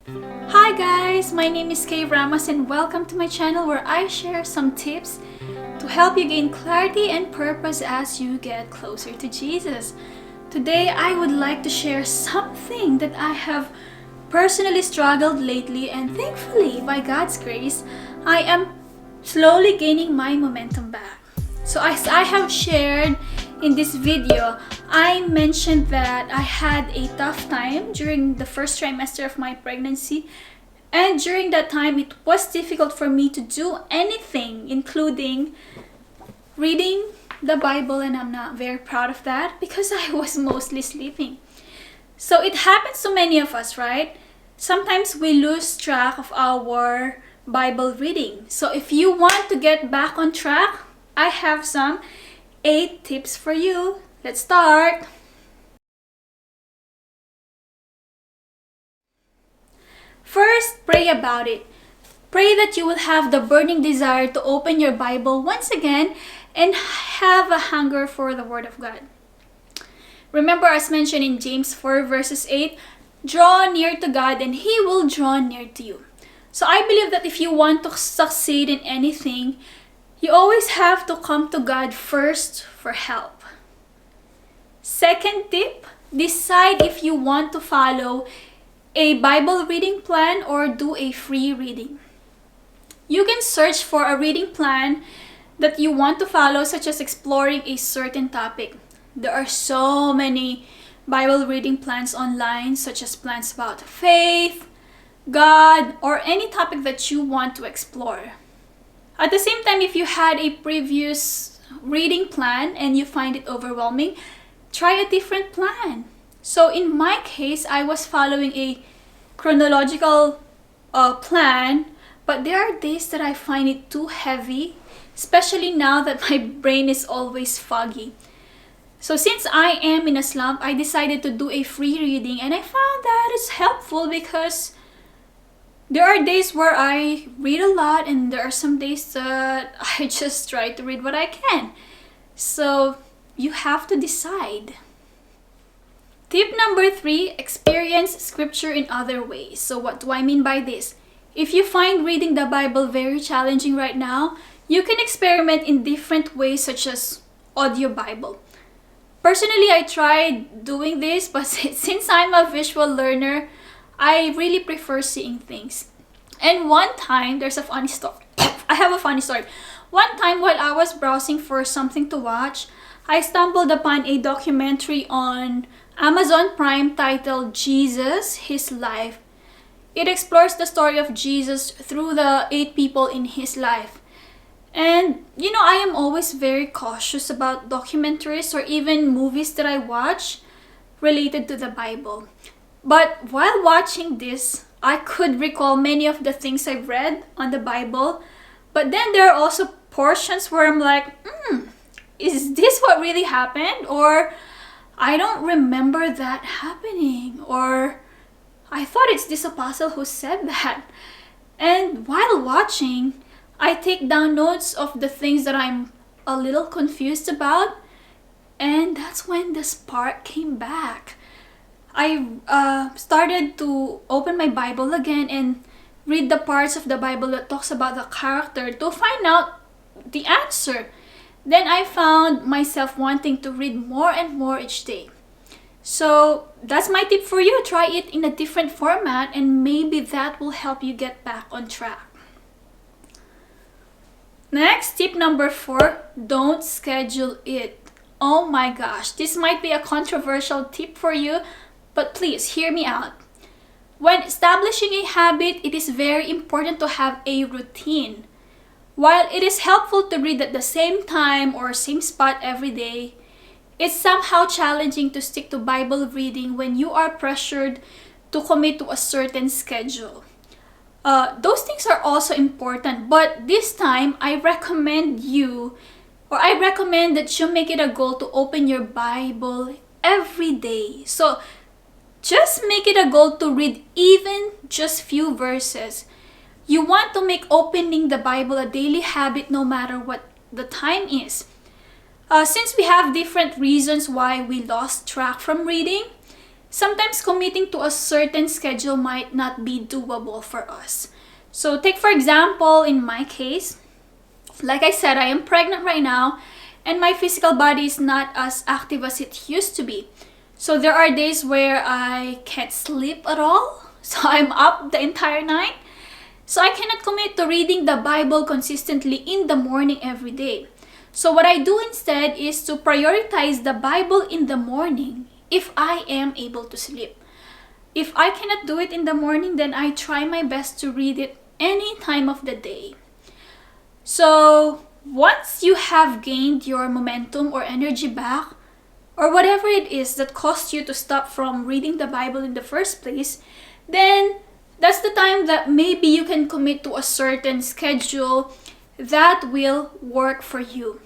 Hi guys, my name is Kayeramos and welcome to my channel where I share some tips to help you gain clarity and purpose as you get closer to Jesus. Today I would like to share something that I have personally struggled lately, and thankfully by God's grace I am slowly gaining my momentum back. So as I have shared in this video, I mentioned that I had a tough time during the first trimester of my pregnancy, and during that time it was difficult for me to do anything, including reading the Bible, and I'm not very proud of that because I was mostly sleeping. So it happens to many of us, right? Sometimes we lose track of our Bible reading. So if you want to get back on track, I have some 8 tips for you. Let's start. First, pray about it. Pray that you will have the burning desire to open your Bible once again and have a hunger for the Word of God. Remember, as mentioned in James 4 verses 8, draw near to God and He will draw near to you. So I believe that if you want to succeed in anything, you always have to come to God first for help. Second tip, decide if you want to follow a Bible reading plan or do a free reading. You can search for a reading plan that you want to follow, such as exploring a certain topic. There are so many Bible reading plans online, such as plans about faith, God, or any topic that you want to explore. At the same time, if you had a previous reading plan and you find it overwhelming, try a different plan. So in my case, I was following a chronological plan, but there are days that I find it too heavy, especially now that my brain is always foggy. So since I am in a slump, I decided to do a free reading, and I found that it's helpful because there are days where I read a lot and there are some days that I just try to read what I can. So you have to decide. Tip number 3, experience scripture in other ways. So what do I mean by this? If you find reading the Bible very challenging right now, you can experiment in different ways, such as audio Bible. Personally, I tried doing this, but since I'm a visual learner, I really prefer seeing things. And one time, there's a funny story. I have a funny story. One time while I was browsing for something to watch, I stumbled upon a documentary on Amazon Prime titled Jesus, His Life. It explores the story of Jesus through the 8 people in His life. And I am always very cautious about documentaries or even movies that I watch related to the Bible. But while watching this, I could recall many of the things I've read on the Bible. But then there are also portions where I'm like, is this what really happened? Or I don't remember that happening. Or I thought it's this apostle who said that. And while watching, I take down notes of the things that I'm a little confused about. And that's when the spark came back. I started to open my Bible again and read the parts of the Bible that talks about the character to find out the answer. Then I found myself wanting to read more and more each day. So that's my tip for you. Try it in a different format and maybe that will help you get back on track. Next, tip number 4, don't schedule it. Oh my gosh, this might be a controversial tip for you, but please hear me out. When establishing a habit, it is very important to have a routine. While it is helpful to read at the same time or same spot every day, it's somehow challenging to stick to Bible reading when you are pressured to commit to a certain schedule. Those things are also important, but this time I recommend that you make it a goal to open your Bible every day. So just make it a goal to read even just few verses. You want to make opening the Bible a daily habit no matter what the time is. Since we have different reasons why we lost track from reading, sometimes committing to a certain schedule might not be doable for us. So take for example, in my case, like I said, I am pregnant right now and my physical body is not as active as it used to be. So there are days where I can't sleep at all. So I'm up the entire night. So I cannot commit to reading the Bible consistently in the morning every day. So what I do instead is to prioritize the Bible in the morning if I am able to sleep. If I cannot do it in the morning, then I try my best to read it any time of the day. So once you have gained your momentum or energy back, or whatever it is that caused you to stop from reading the Bible in the first place, then that's the time that maybe you can commit to a certain schedule that will work for you.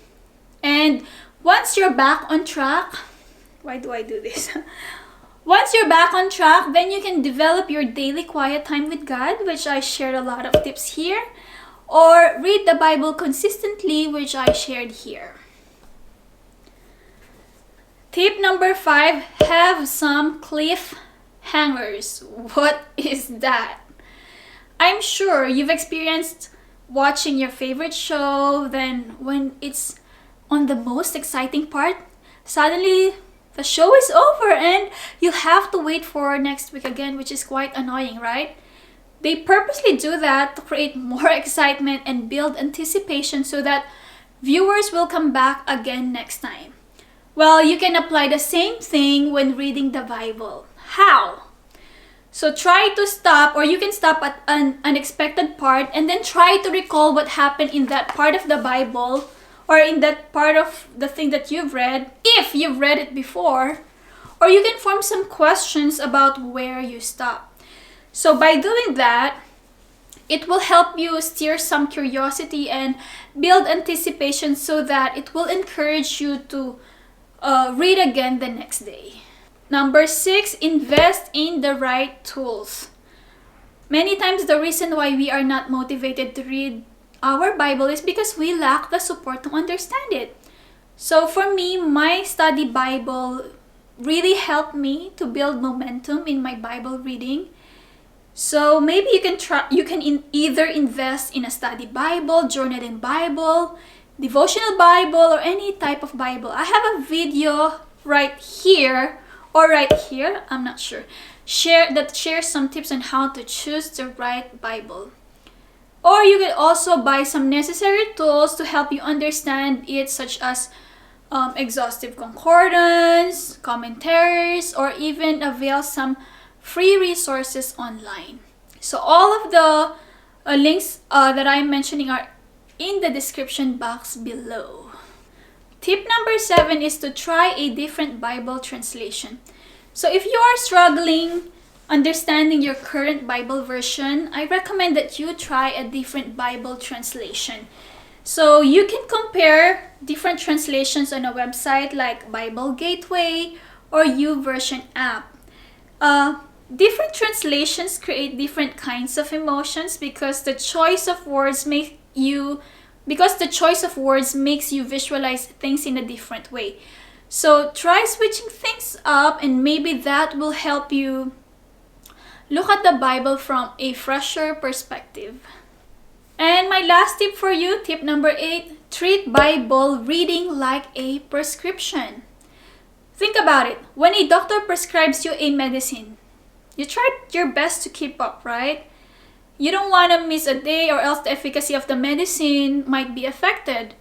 And once you're back on track, why do I do this? Once you're back on track, then you can develop your daily quiet time with God, which I shared a lot of tips here, or read the Bible consistently, which I shared here. Tip number 5, have some cliffhangers. What is that? I'm sure you've experienced watching your favorite show, then when it's on the most exciting part, suddenly the show is over and you'll have to wait for next week again, which is quite annoying, right? They purposely do that to create more excitement and build anticipation so that viewers will come back again next time. Well, you can apply the same thing when reading the Bible. How? So try to stop, or you can stop at an unexpected part and then try to recall what happened in that part of the Bible or in that part of the thing that you've read, if you've read it before, or you can form some questions about where you stop. So by doing that, it will help you steer some curiosity and build anticipation so that it will encourage you to read again the next day. Number 6, invest in the right tools. Many times the reason why we are not motivated to read our Bible is because we lack the support to understand it. So for me, my study Bible really helped me to build momentum in my Bible reading. So maybe you can either invest in a study Bible, journaling Bible, devotional Bible, or any type of Bible. I have a video right here or right here, I'm not sure, shares some tips on how to choose the right Bible. Or you can also buy some necessary tools to help you understand it, such as exhaustive concordance, commentaries, or even avail some free resources online. So all of the links that I'm mentioning are in the description box below. Tip number 7 is to try a different Bible translation. So if you are struggling understanding your current Bible version, I recommend that you try a different Bible translation. So you can compare different translations on a website like Bible Gateway or YouVersion app. Different translations create different kinds of emotions because the choice of words makes you visualize things in a different way. So try switching things up and maybe that will help you look at the Bible from a fresher perspective. And my last tip for you, tip number 8, treat Bible reading like a prescription. Think about it. When a doctor prescribes you a medicine, you try your best to keep up, right? You don't want to miss a day or else the efficacy of the medicine might be affected.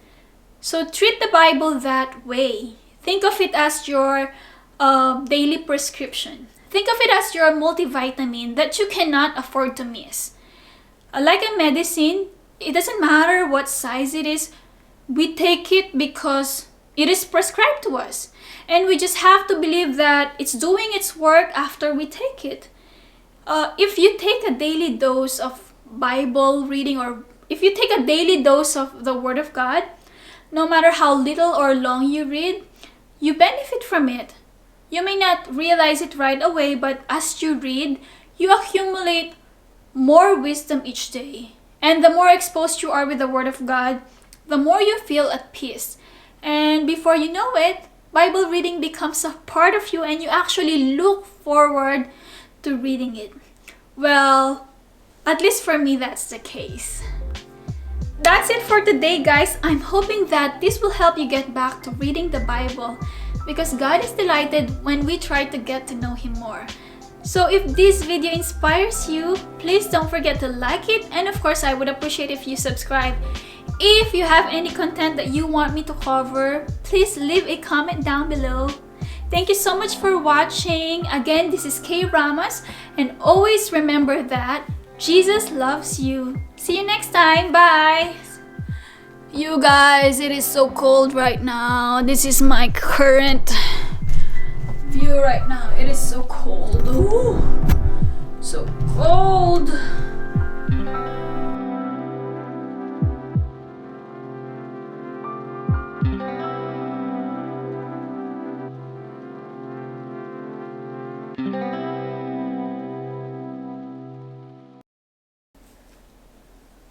So treat the Bible that way. Think of it as your daily prescription. Think of it as your multivitamin that you cannot afford to miss. Like a medicine, it doesn't matter what size it is. We take it because it is prescribed to us. And we just have to believe that it's doing its work after we take it. If you take a daily dose of Bible reading, or if you take a daily dose of the Word of God, no matter how little or long you read, you benefit from it. You may not realize it right away, but as you read, you accumulate more wisdom each day. And the more exposed you are with the Word of God, the more you feel at peace. And before you know it, Bible reading becomes a part of you and you actually look forward to reading it. Well, at least for me, that's the case. That's it for today, guys. I'm hoping that this will help you get back to reading the Bible because God is delighted when we try to get to know Him more. So if this video inspires you, please don't forget to like it, and of course I would appreciate if you subscribe. If you have any content that you want me to cover, please leave a comment down below. Thank you so much for watching. Again, this is Kayeramos, and always remember that Jesus loves you. See you next time. Bye! You guys, it is so cold right now. This is my current view right now. It is so cold. Ooh, so cold.